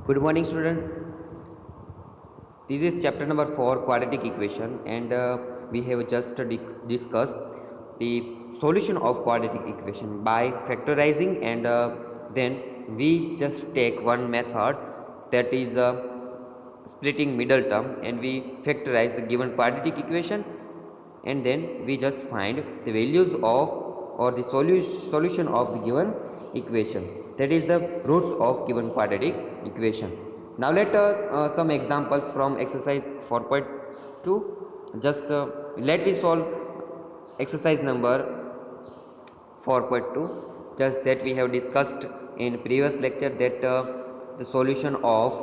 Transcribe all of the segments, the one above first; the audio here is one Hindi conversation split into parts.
Good morning, student. This is chapter number 4, quadratic equation, and we have just discussed the solution of quadratic equation by factorizing, and then we just take one method, that is splitting middle term, and we factorize the given quadratic equation, and then we just find the values of or the solution of the given equation, that is the roots of given quadratic equation. Now let us some examples from exercise 4.2. Just let me solve exercise number 4.2, just that we have discussed in previous lecture, that the solution of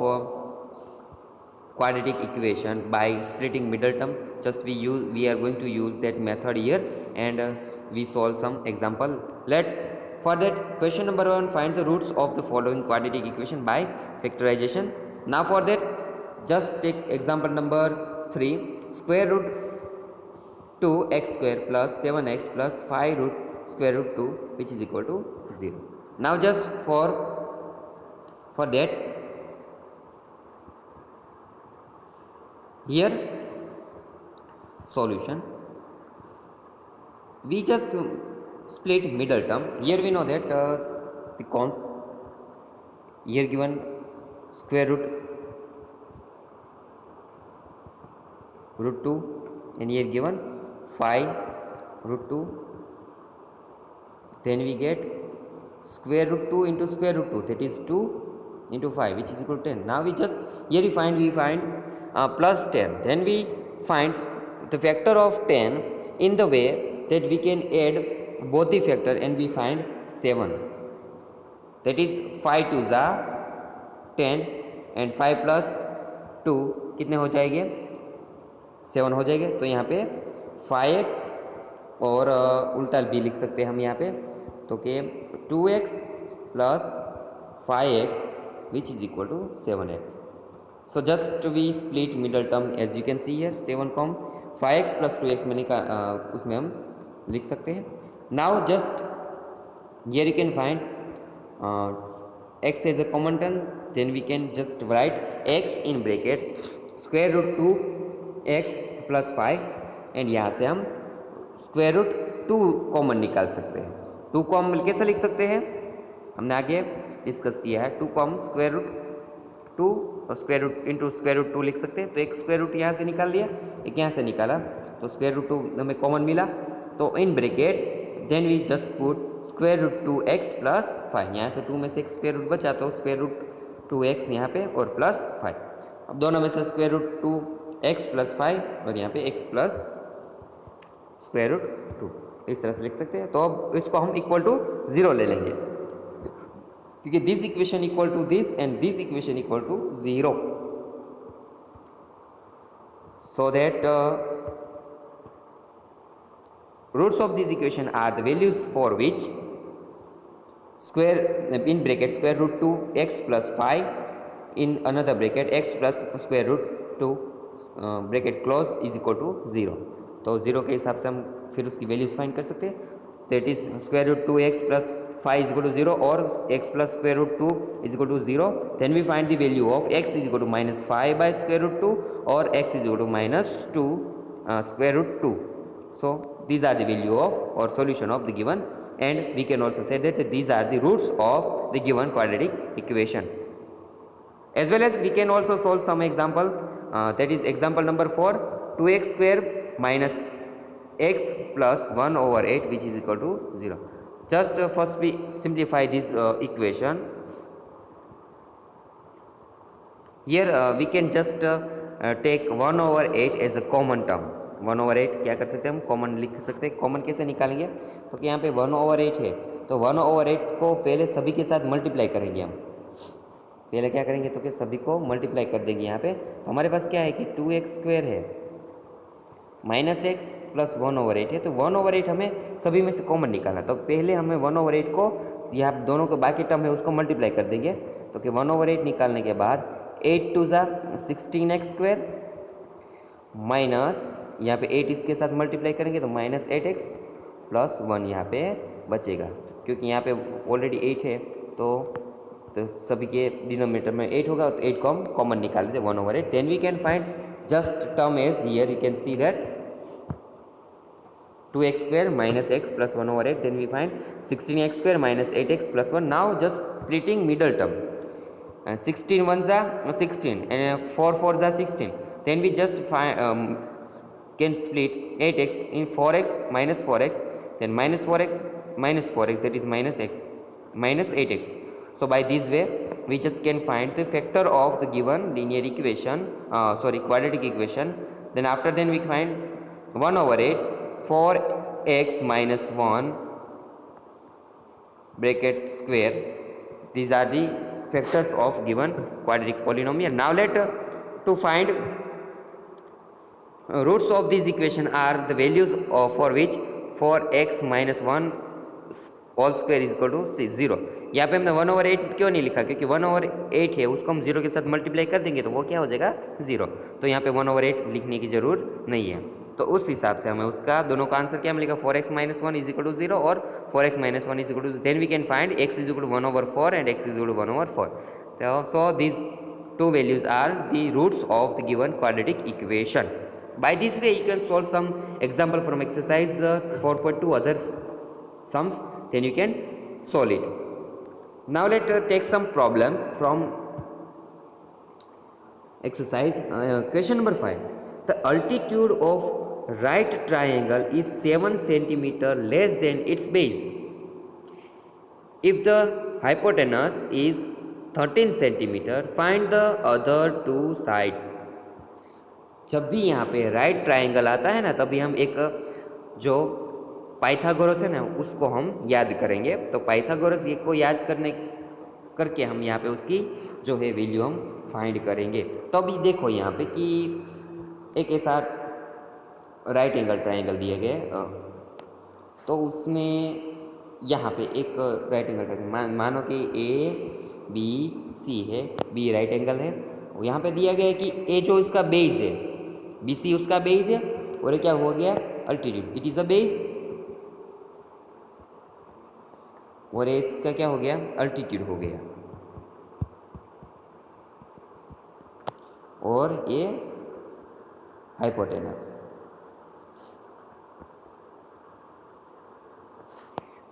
quadratic equation by splitting middle term. Just we are going to use that method here, and we solve some example. Let for that, question number 1, find the roots of the following quadratic equation by factorization. Now for that, just take example number 3, square root 2x square plus 7x plus 5 root square root 2, which is equal to 0. Now just for that, here solution, we just split middle term. Here we know that the count here given square root 2, and here given 5 root 2, then we get square root 2 into square root 2, that is 2 into 5, which is equal to 10. Now we just here we find plus 10, then we find the factor of 10 in the way that we can add both the factor, and we find 7, that is 5 2 जा 10, एंड 5 प्लस 2 कितने हो जाएंगे, 7 हो जाएंगे. तो यहाँ पे 5x और उल्टा भी लिख सकते हैं हम यहाँ पे, तो कि 2x plus 5x which is equal to 7x. So just we split middle term as you can see here, 7 कॉम 5x प्लस 2x में उसमें हम लिख सकते हैं. Now just here you can find x as a common term, then we can just write x in bracket square root 2x plus 5, and यहाँ से हम स्क्वायर रूट 2 कॉमन निकाल सकते हैं. 2 कॉमन कैसे लिख सकते हैं, हमने आगे डिस्कस किया है. 2 कॉमन स्क्वायर रूट 2 और square root into square root 2 लिख सकते हैं. तो एक स्क्वायर रूट यहाँ से निकाल दिया, एक यहाँ से निकाला, तो स्क्वायर रूट 2 हमें कॉमन मिला. तो in bracket then we just put square root 2x plus 5. यहाँ से 2 में से एक स्क्वायर रूट बचा, तो स्क्वायर रूट 2x यहाँ पे और प्लस 5. अब दोनों में से स्क्वायर रूट 2x प्लस 5 और यहाँ पे x प्लस स्क्वायर रूट 2, इस तरह से लिख सकते हैं. तो अब इसको हम इक्वल टू 0 ले लेंगे, क्योंकि this equation equal to this and this equation equal to 0, so that roots of this equation are the values for which square in bracket square root 2x plus 5 in another bracket x plus square root 2 bracket close is equal to 0. तो 0 के हिसाब से हम फिर उसकी वैल्यूज फाइंड कर सकते हैं. That is square root 2x plus 5 is equal to 0 और x plus square root 2 is equal to 0. Then we find the value of x is equal to -5 by square root 2 और x is equal to -2 square root 2. So these are the value of or solution of the given, and we can also say that these are the roots of the given quadratic equation. As well as we can also solve some example, that is example number 4, 2x square minus x plus 1 over 8 which is equal to 0. Just first we simplify this equation. Here we can just take 1 over 8 as a common term. 1 over 8 क्या कर सकते हैं, हम कॉमन लिख सकते हैं. कॉमन कैसे निकालेंगे, तो कि यहाँ पे 1 over 8 है, तो 1 over 8 को पहले सभी के साथ मल्टीप्लाई करेंगे. हम पहले क्या करेंगे, तो कि सभी को मल्टीप्लाई कर देंगे. यहाँ पे तो हमारे पास क्या है कि 2x स्क्वायर है माइनस एक्स प्लस 1 over 8 है, तो 1 over 8 हमें सभी में से कॉमन निकालना. तो पहले हमें 1 over 8 को, यहाँ दोनों के बाकी टर्म है उसको मल्टीप्लाई कर देंगे. तो कि 1 over 8 निकालने के बाद 8 2 जा 16x स्क्वायर माइनस यहाँ पे 8 इसके साथ मल्टीप्लाई करेंगे तो माइनस 8x प्लस 1 यहाँ पे बचेगा, क्योंकि यहाँ पे ऑलरेडी 8 है, तो तो सभी के डिनोमिनेटर में 8 होगा, तो 8 को हम कॉमन निकाल लेते 1/8. Then we can find just term as here you can see that 2x square minus x plus 1/8. Then we find 16x square minus 8x plus 1. Now just splitting middle term. 16 ones are 16 and 4 fours are 16. Then we just can split 8x in 4x minus 4x, then minus 4x minus 4x, that is minus x minus 8x. So by this way we just can find the factor of the given linear equation, quadratic equation. Then after then we find 1/8 4x minus 1 bracket square. These are the factors of given quadratic polynomial. Now let to find roots of this equation are the values for which 4x minus 1 whole square is equal to 0. यहाँ पे हमने 1/8 क्यों नहीं लिखा, क्योंकि 1/8 है उसको हम 0 के साथ मल्टीप्लाई कर देंगे तो वो क्या हो जाएगा 0. तो यहाँ पे 1/8 लिखने की जरूरत नहीं है. तो उस हिसाब से हमें उसका दोनों का आंसर क्या मिलेगा 4x minus 1 is equal to 0 और 4x minus 1 is equal to, then we can find x is equal to 1/4 and x is equal to 1/4. So this two values are the roots of the given quadratic equation. By this way you can solve some example from exercise 4.2 other sums, then you can solve it. Now let take some problems from exercise question number 5. The altitude of right triangle is 7 centimeter less than its base. If the hypotenuse is 13 centimetre, find the other two sides. जब भी यहाँ पे राइट ट्राइंगल आता है ना तभी हम एक जो पाइथागोरस है ना उसको हम याद करेंगे. तो पाइथागोरस ये को याद करके हम यहाँ पे उसकी जो है वैल्यू हम फाइंड करेंगे. तो अभी देखो यहाँ पे कि एक ऐसा राइट एंगल ट्राइंगल दिए गए, तो उसमें यहाँ पे एक राइट एंगल ट्राइंगल मानो कि ए बी सी है, बी राइट एंगल है. यहाँ पे दिया गया है कि ए जो इसका बेस है, बी सी उसका बेस है और ये क्या हो गया altitude, it is a base, और ये इसका क्या हो गया अल्टीट्यूड हो गया, और ये हाइपोटेनस.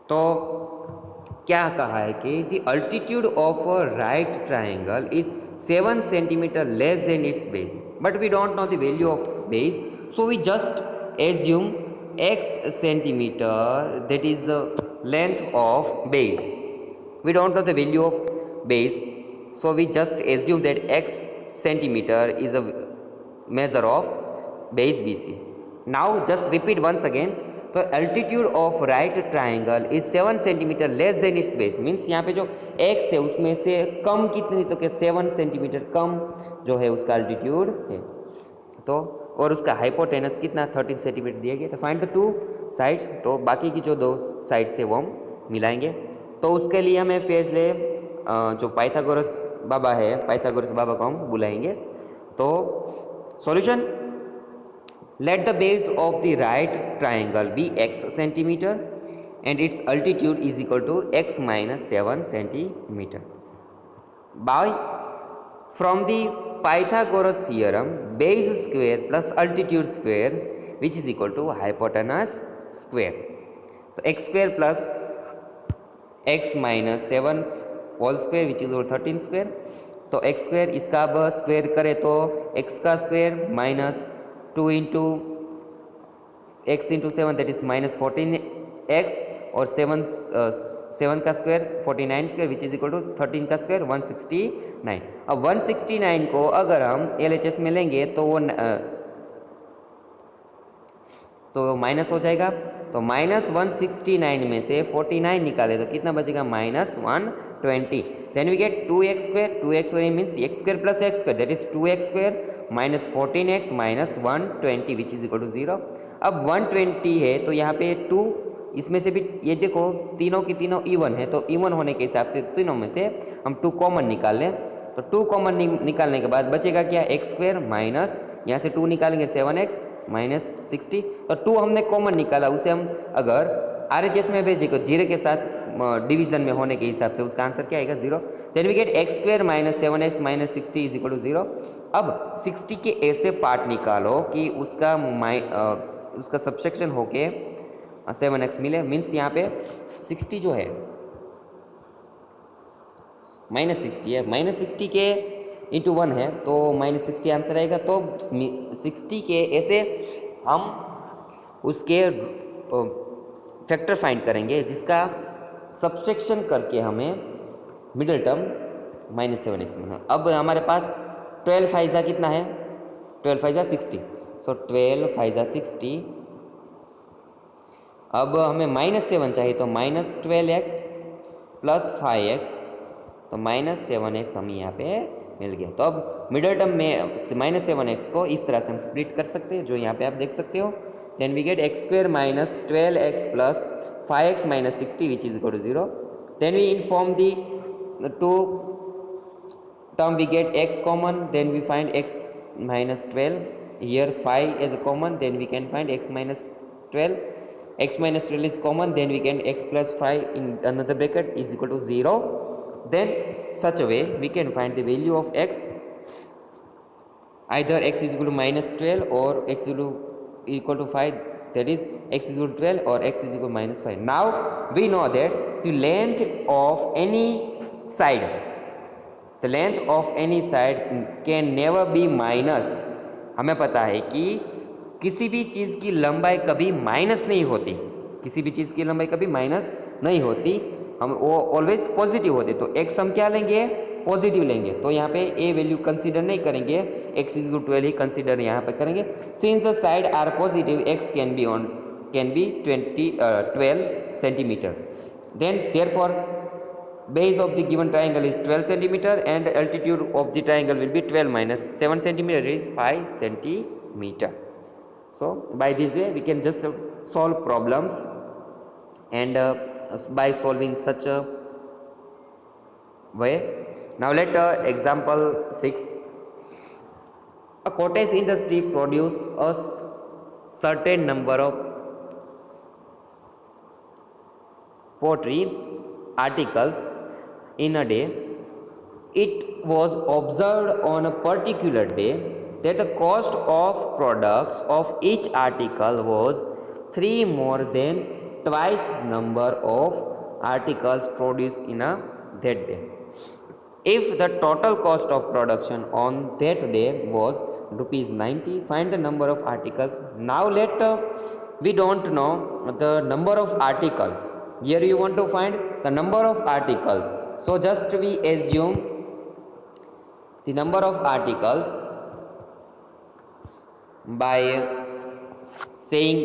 तो क्या कहा है कि the altitude of a right triangle is 7 centimetre less than its base, but we don't know the value of base, so we just assume x centimeter, that is the length of base. We don't know the value of base, so we just assume that x centimeter is a measure of base BC. Now just repeat once again. तो altitude of right triangle is 7 centimetre less than its base, means यहाँ पे जो x है उसमें से कम कितनी, तो क्या 7 सेंटीमीटर कम जो है उसका अल्टीट्यूड है. तो और उसका हाइपोटेनस कितना 13 सेंटीमीटर दिया गया. तो फाइंड द टू साइड्स, तो बाकी की जो दो साइड्स है वो हम मिलाएंगे. तो उसके लिए हमें फिर से जो पाइथागोरस बाबा है, पाइथागोरस बाबा को हम बुलाएंगे. तो solution, let the base of the right triangle be x centimeter and its altitude is equal to x minus 7 centimeter. By from the Pythagoras theorem, base square plus altitude square which is equal to hypotenuse square. तो x square plus x minus 7 whole square which is equal to 13 square. तो x square इसका अब स्क्वेयर करें तो x का square minus 2 into x into 7 that is minus 14x, और 7 का square 49 square which is equal to 13 का स्क्वायर 169. अब 169 को अगर हम LHS में लेंगे तो वो तो माइनस हो जाएगा. तो माइनस 169 में से 49 निकाले तो कितना बचेगा minus 120. Then we get 2x square, 2x square means x square plus x square that is 2x square minus 14x minus 120 which is equal to 0. अब 120 है तो यहाँ पे 2, इसमें से भी ये देखो तीनों की तीनों इवन है, तो इवन होने के हिसाब से तीनों में से हम 2 कॉमन निकाल लें. तो 2 कॉमन निकालने के बाद बचेगा क्या x स्क्वायर माइनस यहाँ से 2 निकालेंगे 7x माइनस 60. तो 2 हमने कॉमन निकाला, उसे हम अगर RHS में भेजे तो 0 के साथ डिवीजन में होने के हिसाब से उसका आंसर क्या आएगा 0। Then we get x square minus 7x minus 60 is equal to 0। अब 60 के ऐसे पार्ट निकालो कि उसका सब्सट्रैक्शन होके 7x मिले। मीन्स यहाँ पे 60 जो है -60 है, -60 के इंटू 1 है तो -60 आंसर आएगा। तो 60 के ऐसे हम उसके फैक्टर फाइंड करेंगे जिसका सब्सट्रैक्शन करके हमें मिडिल टर्म -7x मिला। अब हमारे पास 12 फाइजा कितना है, 12 फाइजा 60, सो 12 फाइजा 60। अब हमें -7 चाहिए तो -12x प्लस 5x, तो -7x हमें यहाँ पे मिल गया। तो अब मिडिल टर्म में -7x को इस तरह से हम स्प्लिट कर सकते हैं जो यहाँ पे आप देख सकते हो। Then we get x square minus 12x plus 5x minus 60 which is equal to 0। Then we inform the two term we get x common, then we find x minus 12, here 5 is a common, then we can find x minus 12, x minus 12 is common, then we can x plus 5 in another bracket is equal to 0. Then such a way we can find the value of x, either x is equal to minus 12 or x is equal to 5, that is x is equal to 12 or x is equal to minus 5. Now we know that the length of any side, the length of any side can never be minus। हमें पता है कि किसी भी चीज़ की लंबाई कभी माइनस नहीं होती, किसी भी चीज़ की लंबाई कभी माइनस नहीं होती, हम वो ऑलवेज पॉजिटिव होते। तो x हम क्या लेंगे, पॉजिटिव लेंगे। तो यहाँ पे a वैल्यू कंसीडर नहीं करेंगे, x इज 12 ही कंसीडर यहाँ पे करेंगे। Since the side are positive x can be 12 centimetre. Then therefore base of the given triangle is 12 centimeter and altitude of the triangle will be 12 minus 7 centimeter is 5 centimeter. So by this way we can just solve problems, and by solving such a way. Now let example 6. A cottage industry produce a certain number of pottery articles in a day. It was observed on a particular day that the cost of products of each article was 3 more than twice number of articles produced in a that day. If the total cost of production on that day was rupees 90, find the number of articles. Now let we don't know the number of articles. Here you want to find the number of articles. So just we assume the number of articles by saying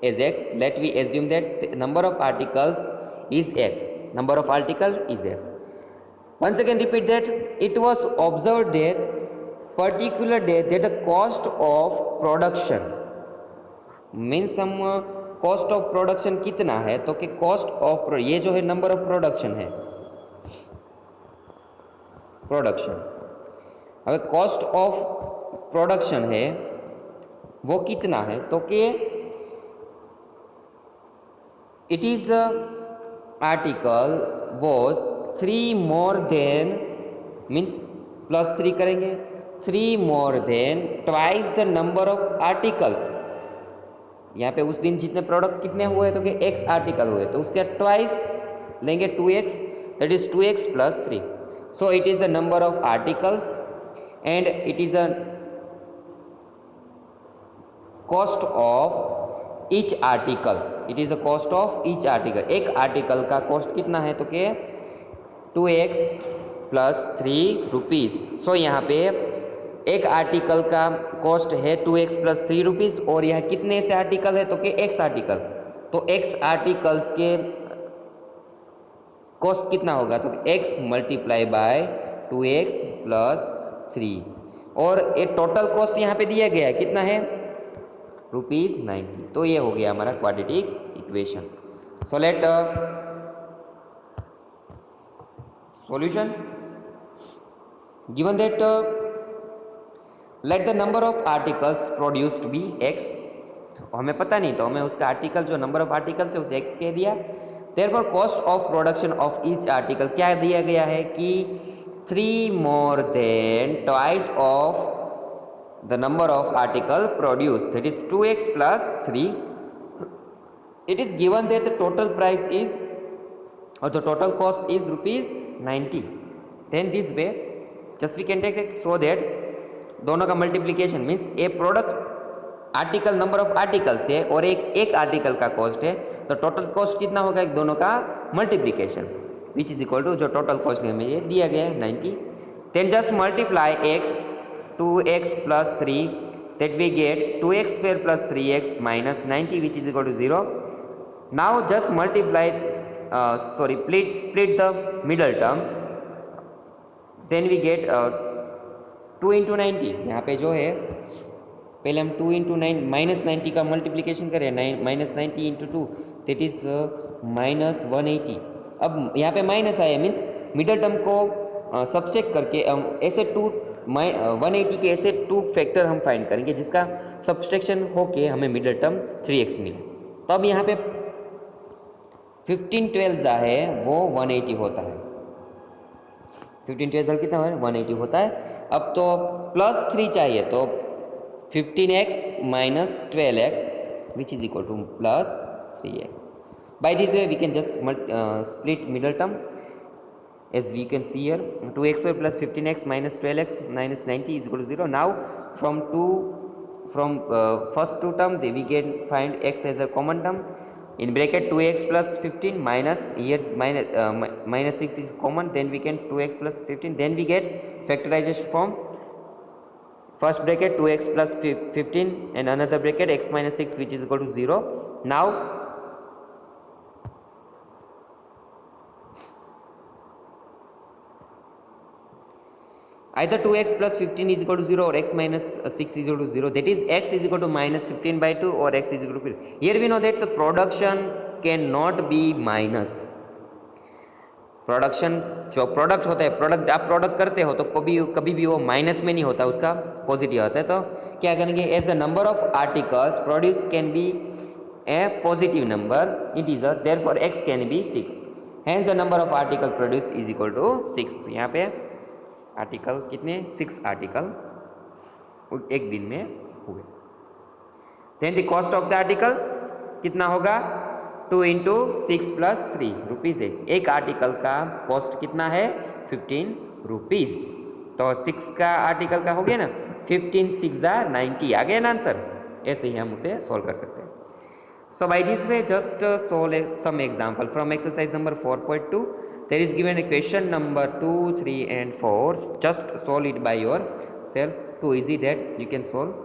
as x. Let we assume that the number of articles is x. Number of article is x. Once again repeat that it was observed that particular day that the cost of production means some cost of production कितना है, तो कि कॉस्ट ऑफ ये जो है नंबर ऑफ प्रोडक्शन है, प्रोडक्शन। अब कॉस्ट ऑफ प्रोडक्शन है वो कितना है, तो कि it is article was 3 more than means +3 करेंगे, 3 more than twice the number of articles. यहाँ पे उस दिन जितने प्रोडक्ट कितने हुए तो कि x आर्टिकल हुए, तो उसके ट्वाइस लेंगे 2x, that is 2x plus 3। So it is the number of articles and it is a cost of each article. It is the cost of each article. एक आर्टिकल का कॉस्ट कितना है, तो कि 2x प्लस 3 रुपीज़। सो यहाँ पे एक आर्टिकल का कॉस्ट है 2x प्लस 3 रुपीज़, और यह कितने से आर्टिकल है, तो कि x आर्टिकल। तो x आर्टिकल्स के कॉस्ट कितना होगा, तो x multiply by 2x plus 3, और ये टोटल कॉस्ट यहाँ पे दिया गया है कितना है, ₹90। तो ये हो गया हमारा quadratic equation. So let solution given that let the number of articles produced be x। हमें पता नहीं तो हमें उसका आर्टिकल जो नंबर ऑफ आर्टिकल्स है उसे x कह दिया। Therefore cost of production of each article क्या दिया गया है कि 3 more than twice of the number of article produce, that is 2x plus 3. It is given that the total price is or the total cost is rupees 90. Then this way just we can take it so that दोनों का multiplication means A product article number of articles है और एक आर्टिकल का कॉस्ट है, तो टोटल कॉस्ट कितना होगा एक दोनों का multiplication which is equal to जो टोटल कॉस्ट में ये दिया गया है 90. Then just multiply x 2x plus 3 that we get 2x square plus 3x minus 90 which is equal to 0. Now just multiply split the middle term, then we get 2 into 90. यहाँ पे जो है पहले हम 2 into 9 माइनस 90 का मल्टीप्लीकेशन करें, minus 90 into 2 that is minus 180. अब यहाँ पे माइनस आया मीन्स मिडल टर्म को सब्सट्रैक्ट करके ऐसे 180 के ऐसे 2 फैक्टर हम फाइंड करेंगे जिसका सब्सट्रैक्शन होके हमें मिडल टर्म 3x मिले. तो अब यहाँ पे 15 12 है वो 180 होता है, 15 12 कितना है 180 होता है. अब तो प्लस 3 चाहिए तो 15x minus 12x which is equal to plus 3x. By this way we can just split middle term as we can see here 2x square plus 15x minus 12x minus 90 is equal to 0. Now from first two term we can find x as a common term in bracket 2x plus 15 minus here minus 6 is common, then we can 2x plus 15, then we get factorization from first bracket 2x plus 15 and another bracket x minus 6 which is equal to 0. Now either 2x plus 15 is equal to 0 or x minus 6 is equal to 0, that is x is equal to minus 15 by 2 or x is equal to 15. Here we know that the production cannot be minus. Production जो प्रोडक्ट होता है, प्रोडक्ट आप प्रोडक्ट करते हो तो कभी भी वो माइनस में नहीं होता, उसका पॉजिटिव होता है. तो क्या करेंगे as the number of articles produce can be a positive number integer, therefore x can be 6, hence the number of article produce is equal to 6. तो यहाँ पे आर्टिकल कितने 6 आर्टिकल एक दिन में हुए. Then the cost of the article कितना होगा 2 इंटू 6 प्लस 3 रुपीज़ है. एक आर्टिकल का कॉस्ट कितना है 15 रुपीज़. तो 6 का आर्टिकल का हो गया ना 15 6 90 आ गया ना आंसर. ऐसे ही हम उसे सॉल्व कर सकते हैं. So by this way just solve some example from exercise number 4.2. There is given a question number 2, 3 and 4. Just solve it by yourself. Too easy that you can solve.